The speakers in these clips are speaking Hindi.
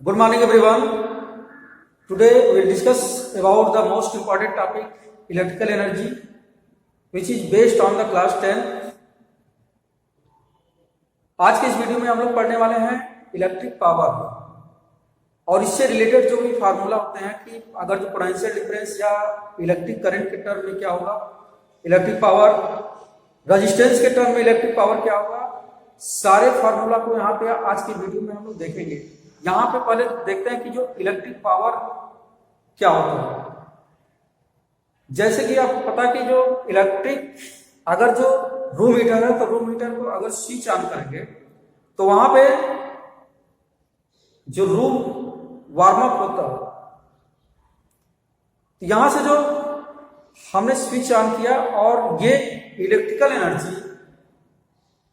Good morning everyone. Today we will discuss about the most important topic electrical energy which is based on the class 10. आज के इस वीडियो में हम लोग पढ़ने वाले हैं इलेक्ट्रिक पावर और इससे रिलेटेड जो भी फार्मूला होते हैं कि अगर जो पोटेंशियल डिफरेंस या इलेक्ट्रिक करंट के टर्म में क्या होगा, इलेक्ट्रिक पावर, रेजिस्टेंस के टर्म में इलेक्ट्रिक पावर क्या होगा, सारे फार्मूला को यहाँ पे आज की वीडियो में हम लोग देखेंगे। यहाँ पे पहले देखते हैं कि जो इलेक्ट्रिक पावर क्या होता है। जैसे कि आपको पता कि जो इलेक्ट्रिक, अगर जो रूम हीटर है तो रूम हीटर को अगर स्विच ऑन करेंगे तो वहां पे जो रूम वार्म अप होता है, यहां से जो हमने स्विच ऑन किया और ये इलेक्ट्रिकल एनर्जी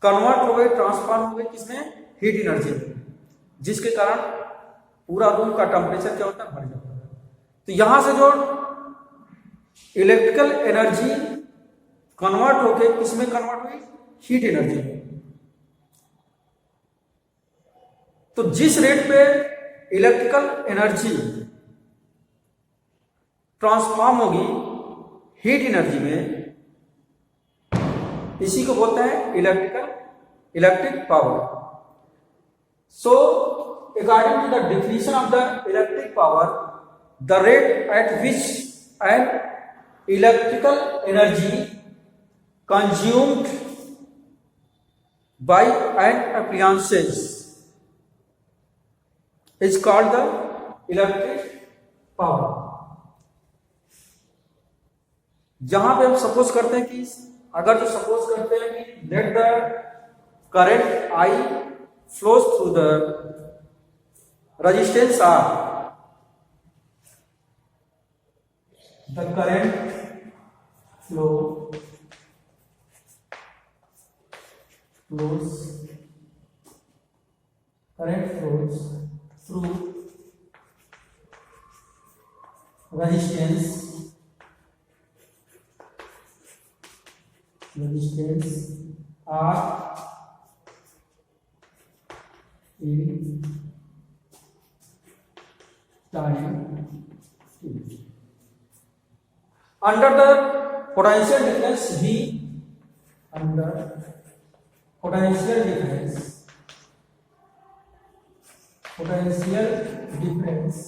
कन्वर्ट हो गई, ट्रांसफॉर्म हो गई किसमें, हीट एनर्जी में, जिसके कारण पूरा रूम का टेम्परेचर क्या होता है, बढ़ जाता है। तो यहां से जो इलेक्ट्रिकल एनर्जी कन्वर्ट होके किसमें कन्वर्ट हुई, हीट एनर्जी में। तो जिस रेट पे इलेक्ट्रिकल एनर्जी ट्रांसफॉर्म होगी हीट एनर्जी में, इसी को बोलते हैं electric power. So, according to the definition of the electric power, the rate at which an electrical energy consumed by an appliances is called the electric power. जहां पे हम सपोज करते हैं कि अगर जो सपोज करते हैं कि let the current I flows through the resistance R, the current flows through resistance R in time t. Under the potential difference V, under potential difference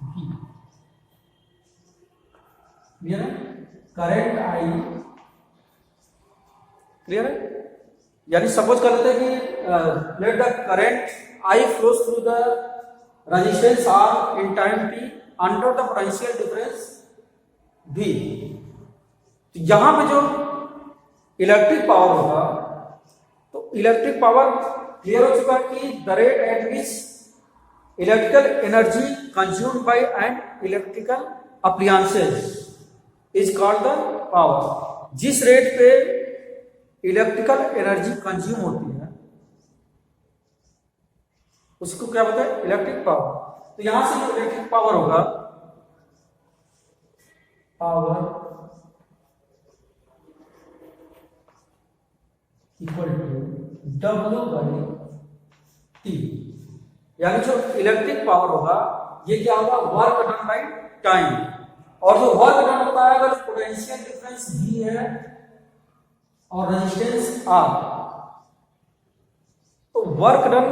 V, clear है, करंट I, क्लियर है। यानी सपोज कर लेते हैं कि let the current I flows through the resistance R in time T under the potential difference V। तो यहां पे जो इलेक्ट्रिक पावर होगा, तो इलेक्ट्रिक पावर क्लियर हो चुका कि the rate at which electrical energy consumed by an electrical appliances is called the power. जिस रेट पे इलेक्ट्रिकल एनर्जी कंज्यूम होती है उसको क्या बोलते हैं, इलेक्ट्रिक पावर। तो यहां से जो इलेक्ट्रिक पावर होगा, power equal to W by T. यानी जो इलेक्ट्रिक पावर होगा ये क्या होगा, वर्क डन बाई टाइम। और जो वर्क डन होता है, अगर पोटेंशियल डिफरेंस V है और रेजिस्टेंस R, तो work done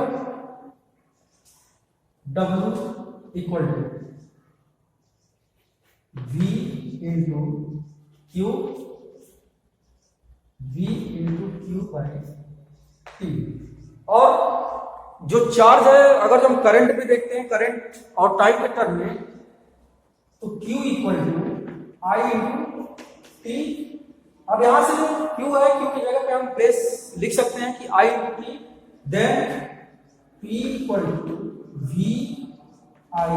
W equal to V into Q, by T। और जो चार्ज है, अगर हम करंट भी देखते हैं, करंट और टाइम के टर्म में, तो Q equal to I into T। अब यहां से जो Q है, Q की जगह पे हम प्लेस लिख सकते हैं कि I into T, then P equal to V I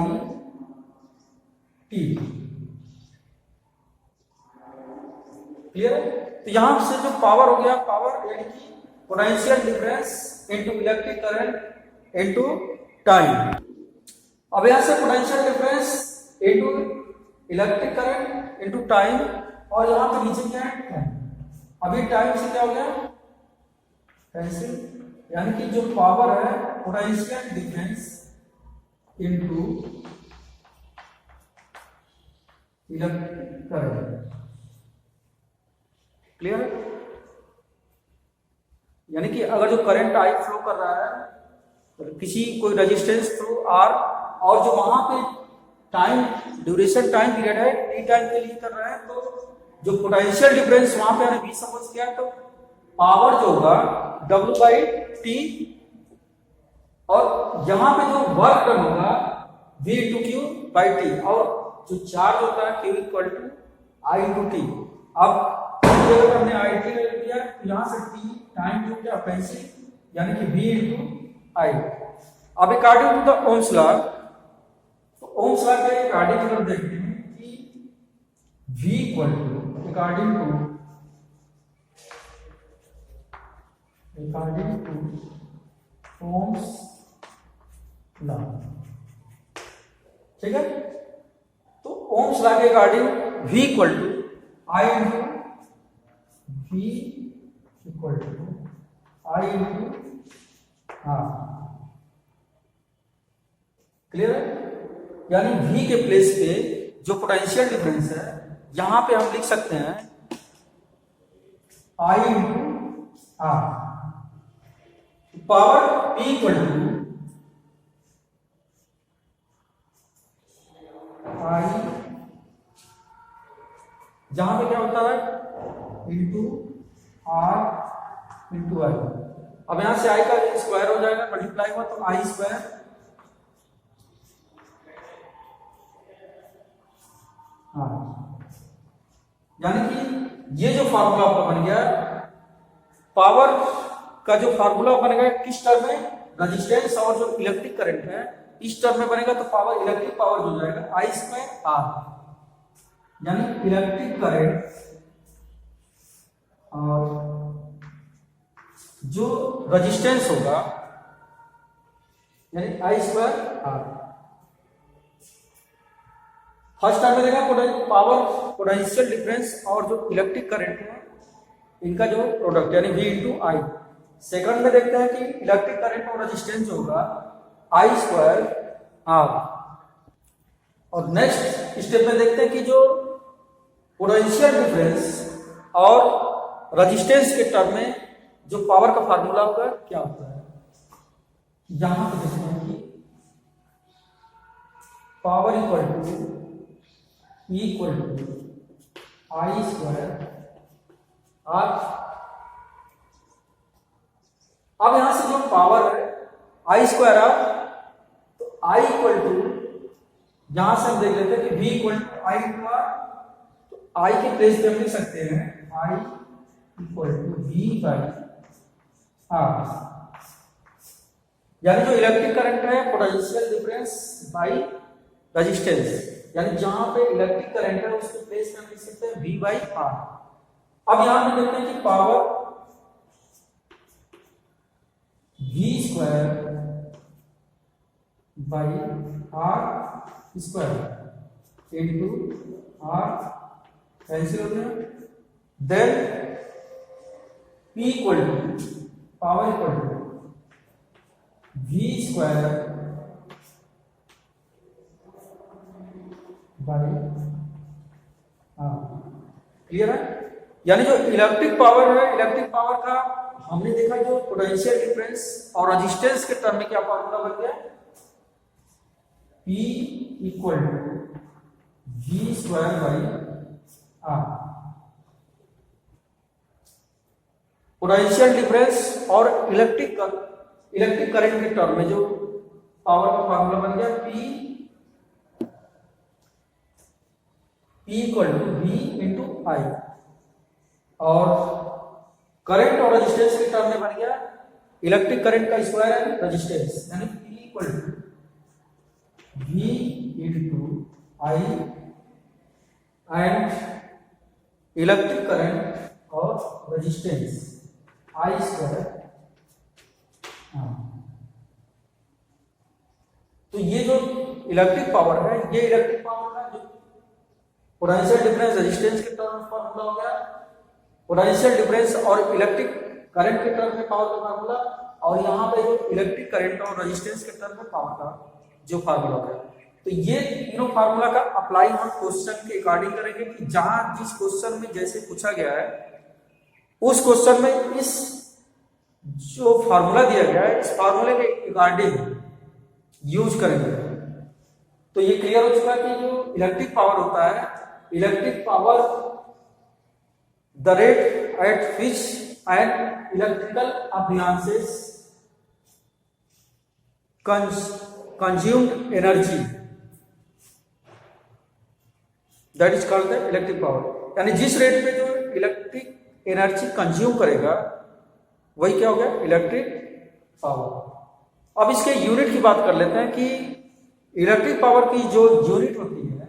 T। Clear है। तो यहां से जो पावर हो गया, पावर यानी कि potential difference into electric current into time. अब यहां से potential difference into electric current into time, और यहां पे नीचे क्या है, टाइम। अभी टाइम से क्या हो गया, पेंसिल, यानी कि जो पावर है potential difference into electric current. Clear? यानी कि अगर जो करंट आई फ्लो कर रहा है तो किसी कोई रेजिस्टेंस थ्रू आर, और जो वहां पे टाइम ड्यूरेशन टाइम पीरियड है टी टाइम के लिए कर रहा है, तो जो पोटेंशियल डिफरेंस वहां पे वी सपोज किया, तो पावर जो होगा W बाई टी, और यहां पे जो वर्क डन होगा V into Q by T, और जो चार्ज होता है Q equal to I into T. अब हमने आई टी ले लिया, यहां से टी टाइम जो क्या पेंसिल, यानी कि V इंटू आई। अब according to the Ohm's law, Ohm's law के अकॉर्डिंग अगर देखते हैं कि V equal to according to Ohm's law, ठीक है। तो ओम्स लॉ के according V equal to I into V equal to I into R. Clear है? यानी V के प्लेस पे जो पोटेंशियल डिफरेंस है यहां पे हम लिख सकते हैं I into R. Power P equal to I, जहां पे क्या होता है इंटू आर इंटू आई। अब यहां से I का स्क्वायर हो जाएगा, मल्टीप्लाई हुआ तो आई स्क्वायर, यानी कि ये जो फार्मूला आपका बन गया, पावर का जो फार्मूला बन गया किस टर्म में, रेजिस्टेंस और जो इलेक्ट्रिक करंट है इस टर्म में बनेगा, तो पावर इलेक्ट्रिक पावर जो जाएगा आई स्क्वायर आर, यानी इलेक्ट्रिक करंट और जो रेजिस्टेंस होगा यानी आई स्क्वायर आर। फर्स्ट टाइम में देखा पावर पोटेंशियल डिफरेंस और जो इलेक्ट्रिक करंट है इनका जो प्रोडक्ट यानी V इंटू आई। सेकंड में देखते हैं कि इलेक्ट्रिक करंट और रेजिस्टेंस होगा आई स्क्वायर आर। और नेक्स्ट स्टेप में देखते हैं कि जो पोटेंशियल डिफरेंस और रेजिस्टेंस के टर्म में जो पावर का फार्मूला होगा क्या होता है। यहां पर देखते हैं कि power equal to I square R. अब यहां से जो पावर है आई स्क्वायर आर, तो आई इक्वल टू यहां से हम देख लेते हैं कि V equal to I into R, तो आई के प्लेस पे हम लिख सकते हैं I equal to V by R, यानी जो इलेक्ट्रिक करंट है पोटेंशियल डिफरेंस बाई रेजिस्टेंस, यानी जहां पे इलेक्ट्रिक करंट है उसके प्लेस में हम लिख सकते हैं V बाई आर। अब यहां पे देखते हैं कि power V square by R square into R cancel हो गया, then P equal to power equal to V square by R. Clear है? यानी जो इलेक्ट्रिक पावर है, इलेक्ट्रिक पावर का हमने देखा जो पोटेंशियल डिफरेंस और रेजिस्टेंस के टर्म में क्या फार्मूला बन गया, P equal to V square by R. Potential difference और इलेक्ट्रिक करंट के टर्म में जो पावर का फार्मूला बन गया P equal to V into I, और करंट और रेजिस्टेंस के टर्म में बन गया इलेक्ट्रिक करंट का स्क्वायर है रेजिस्टेंस, यानी P equal to V into I and electric current और रेजिस्टेंस आई स्क्वायर। तो ये जो इलेक्ट्रिक पावर है, ये इलेक्ट्रिक पावर का जो पोटेंशियल डिफरेंस रेजिस्टेंस के टर्म में फॉर्मूला हो गया, पोटेंशियल डिफरेंस और इलेक्ट्रिक करंट के टर्म में पावर का फार्मूला, और यहाँ पे जो इलेक्ट्रिक करंट और रेजिस्टेंस के टर्म में पावर का जो फार्मूला होता है। तो ये तीनों फार्मूला का अप्लाई हम क्वेश्चन के अकॉर्डिंग करेंगे कि जहां जिस क्वेश्चन में जैसे पूछा गया है उस क्वेश्चन में इस जो फार्मूला दिया गया है इस फार्मूले के अकॉर्डिंग यूज करेंगे। तो ये क्लियर हो चुका है कि जो इलेक्ट्रिक पावर होता है, electric power the rate at which and electrical appliances consumed energy that is called the electric power. यानी जिस रेट पे जो इलेक्ट्रिक एनर्जी कंज्यूम करेगा वही क्या हो गया, इलेक्ट्रिक पावर। अब इसके यूनिट की बात कर लेते हैं कि इलेक्ट्रिक पावर की जो यूनिट होती है,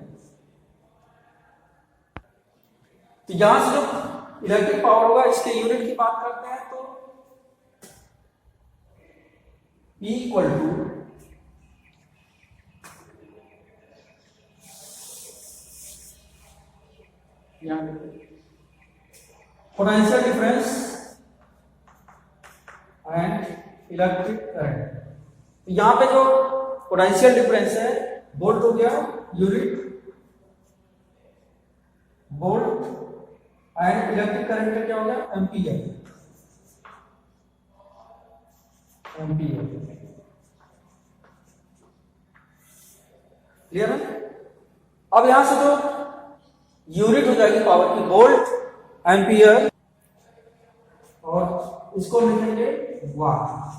तो यहां से जो इलेक्ट्रिक पावर होगा इसके यूनिट की बात करते हैं तो E equal to potential difference and electric current. यहां पे जो पोटेंशियल डिफरेंस है वोल्ट हो गया unit, volt, and electric current का क्या हो गया, एम्पीयर, एम्पीयर। क्लियर है? अब यहां से जो यूनिट हो जाएगी पावर की वोल्ट, एम्पीयर, और इसको लिखेंगे वाट।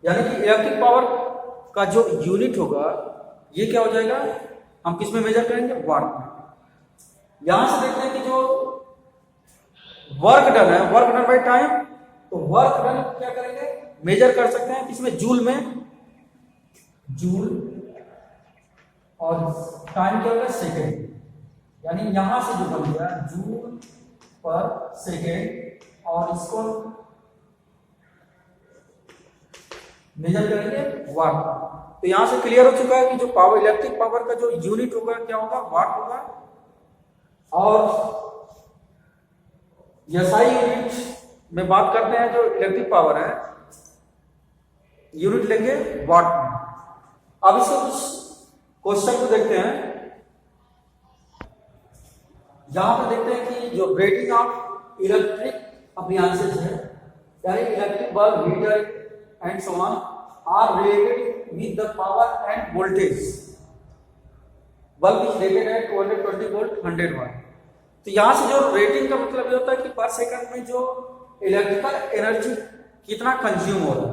यानी कि इलेक्ट्रिक पावर का जो यूनिट होगा ये क्या हो जाएगा, हम किस में मेजर करेंगे, वाट में। यहां से देखते हैं कि जो वर्क डन है, वर्क डन बाय टाइम, तो वर्क डन क्या करेंगे, मेजर कर सकते हैं किसमें, जूल में, जूल, और टाइम क्या होगा, सेकेंड। यानी यहां से जो बन गया जूल पर सेकेंड, और इसको मेजर करेंगे वाट। तो यहां से क्लियर हो चुका है कि जो पावर, इलेक्ट्रिक पावर का जो यूनिट होगा क्या होगा, वाट होगा, और एसआई यूनिट में बात करते हैं जो इलेक्ट्रिक पावर है, यूनिट लेंगे वाट में। अब इसको कुछ क्वेश्चन को देखते हैं। यहां पर देखते हैं कि जो रेटिंग ऑफ इलेक्ट्रिक अप्लायंसेस है, यानी electric bulb, heater and so on are rated with the power and voltage. Bulb is rated at 220 volt 100 watt. तो यहां से जो रेटिंग का मतलब ये होता है कि पर सेकंड में जो इलेक्ट्रिकल एनर्जी कितना कंज्यूम हो रहा है।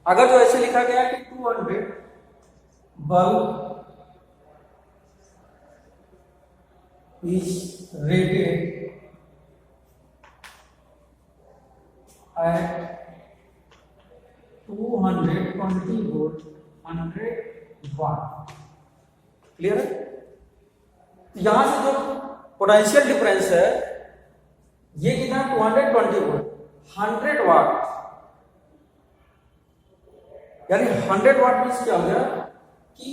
अगर जो ऐसे लिखा गया है कि 200 bulb is rated at 220 volt 100 watt. Clear है? यहां से जो पोटेंशियल डिफरेंस है ये कितना, 220 वोल्ट 100 वाट, यानी 100 वाट मीन्स क्या हो गया कि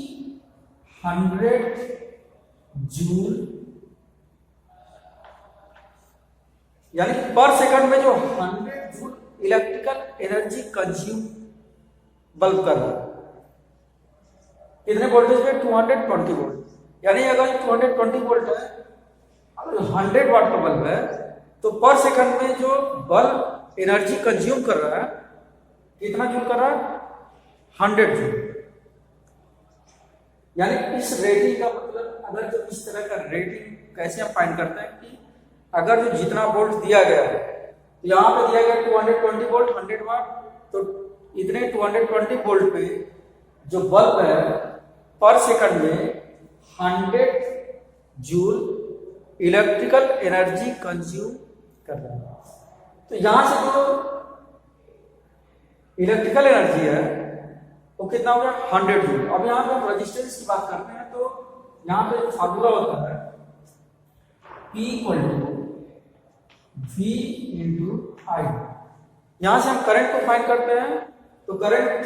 100 जूल, यानी पर सेकंड में जो 100 joule electrical energy consume bulb कर रहा है। कितने वोल्टेज पे, 220 वोल्ट। यानी अगर 220 वोल्ट है, अगर 100 वाट का बल्ब है, तो पर सेकंड में जो बल्ब एनर्जी कंज्यूम कर रहा है कितना जूल कर रहा है, 100 जूल। यानी इस रेटिंग का मतलब, अगर जो इस तरह का रेटिंग कैसे हम फाइंड करते हैं कि अगर जो जितना वोल्ट दिया गया है, यहां पे दिया गया 220 वोल्ट 100 वाट, तो इतने 220 वोल्ट पे जो बल्ब है पर सेकंड में 100 जूल इलेक्ट्रिकल एनर्जी कंज्यूम कर रहा है। तो यहां से जो इलेक्ट्रिकल एनर्जी है वो कितना हो गया, 100 जूल। अब यहां पे हम रेजिस्टेंस की बात करते हैं, तो यहां पे फार्मूला होता है P equal to V into I. यहां से हम करंट को फाइंड करते हैं, तो current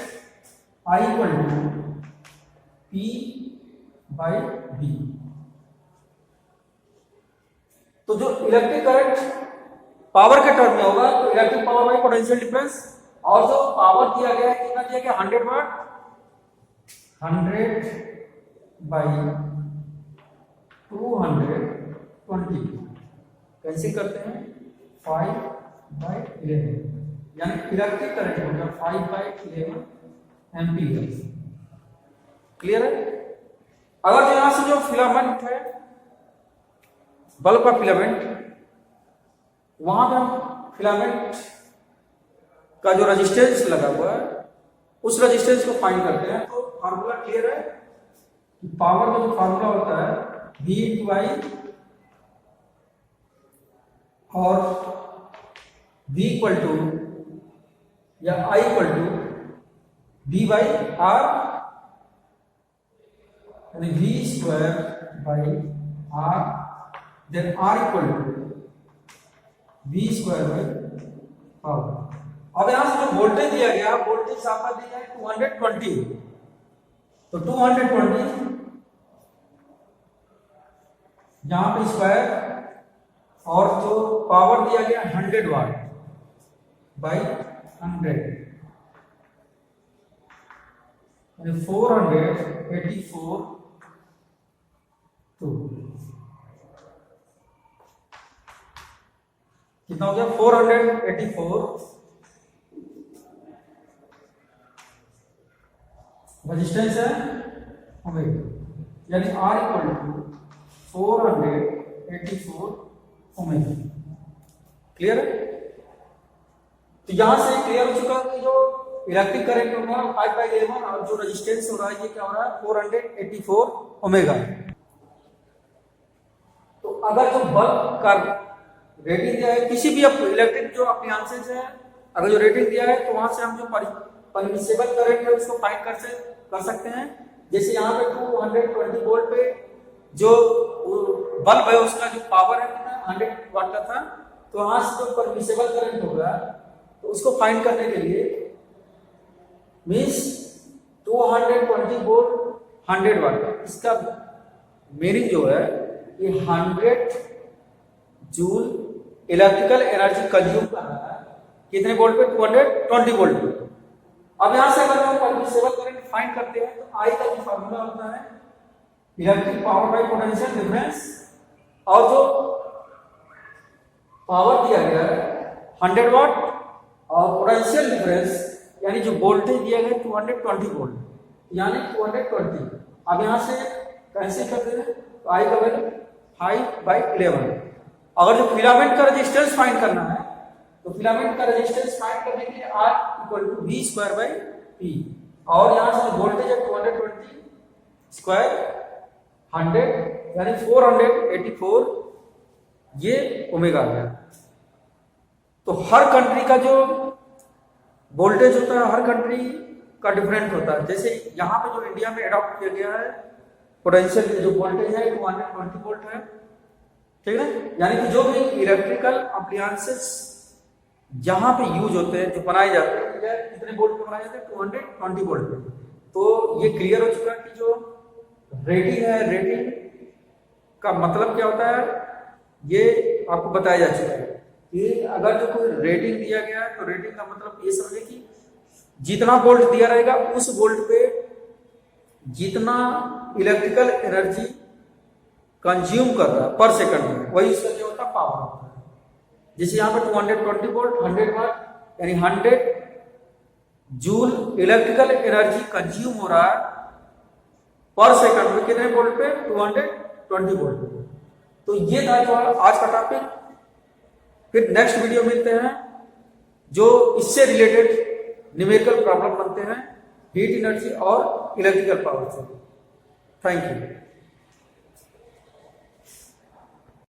I equal to P by V। तो जो इलेक्ट्रिक करंट पावर के टर्म में होगा तो electric power by potential difference, और जो पावर दिया गया है कितना दिया गया 100 वाट, 100 बाई 220 कैंसिल करते हैं 5 बाई 11, यानी इलेक्ट्रिक करंट हो गया 5 बाई 11 एम्पीयर। क्लियर है। अगर जो यहां से जो फिलामेंट है बल्ब का फिलामेंट, वहां पे हम फिलामेंट का जो रेजिस्टेंस लगा हुआ है उस रेजिस्टेंस को फाइंड करते हैं। तो फार्मूला क्लियर है कि पावर का जो फार्मूला होता है V × I, और V इक्वल टू या I equal to V by R, यानी V square by R, then R equal to V square by power. अब यहां से जो वोल्टेज दिया गया, वोल्टेज आपका दिया है 220, तो 220 यहां पे स्क्वायर, और जो पावर दिया गया 100 वाट बाई 100, 484 2 कितना हो गया 484 रेजिस्टेंस है ओमेगा, यानी R equal to 484 omega. Clear है। तो यहां से क्लियर हो चुका कि जो इलेक्ट्रिक करंट होगा 5/11 और जो रेजिस्टेंस हो रहा है ये क्या हो रहा है 484 ओमेगा। तो अगर जो बल्ब का रेटिंग दिया है, किसी भी इलेक्ट्रिक जो अप्लायंसेस है, अगर जो रेटिंग दिया है तो वहां से हम जो परमिसिबल करंट है उसको फाइंड कर सकते हैं। जैसे यहाँ पे 220 वोल्ट पे जो बल्ब है उसका जो पावर है कितना 100 वाट का था, तो वहां से जो परमिसिबल करंट होगा तो उसको फाइंड करने के लिए मीन्स 220 वोल्ट 100 वाट का, इसका मीनिंग जो है ये 100 जूल इलेक्ट्रिकल एनर्जी कंज्यूम कर रहा है कितने वोल्ट पे 220 वोल्ट पे। अब यहां से अगर हम परमिसिबल करंट फाइंड करते हैं तो आई का जो फार्मूला होता है electric power by potential difference, और जो पावर दिया गया है 100 वाट और पोटेंशियल डिफरेंस यानी जो वोल्टेज दिया गया 220 वोल्ट यानी 220। अब यहां से कैंसिल करते हैं तो आई का वैल्यू 5/11। अगर जो फिलामेंट का रेजिस्टेंस फाइंड करना है तो फिलामेंट का रेजिस्टेंस फाइंड करने के लिए R equal to V square by P, और यहां से वोल्टेज है 220 स्क्वायर 100 यानी 484, ये ओमेगा आ गया। तो हर कंट्री का जो वोल्टेज होता है हर कंट्री का डिफरेंट होता है। जैसे यहाँ पे जो इंडिया में अडॉप्ट किया गया है पोटेंशियल जो वोल्टेज है 220 वोल्ट है, ठीक है। यानी कि जो भी इलेक्ट्रिकल अप्लायंसेस जहां पे यूज होते हैं जो बनाए जाते हैं कितने वोल्ट पे बनाए जाते हैं 220 वोल्ट पे। तो ये क्लियर हो चुका है कि जो रेटिंग है, रेटिंग का मतलब क्या होता है ये आपको बताया जा चुका है कि अगर जो कोई रेटिंग दिया गया है तो रेटिंग का मतलब ये समझे कि जितना वोल्ट दिया रहेगा उस वोल्ट पे जितना इलेक्ट्रिकल एनर्जी कंज्यूम कर रहा है पर सेकंड में, वही उसका क्या होता है पावर होता है। जैसे यहाँ पर 220 वोल्ट 100 वाट यानी 100 जूल इलेक्ट्रिकल एनर्जी कंज्यूम हो रहा है पर सेकंड में कितने वोल्ट पे 220 वोल्ट पे। तो ये था जो आज का टॉपिक। फिर नेक्स्ट वीडियो मिलते हैं जो इससे रिलेटेड न्यूमेरिकल प्रॉब्लम बनते हैं हीट एनर्जी और इलेक्ट्रिकल पावर से। Thank you.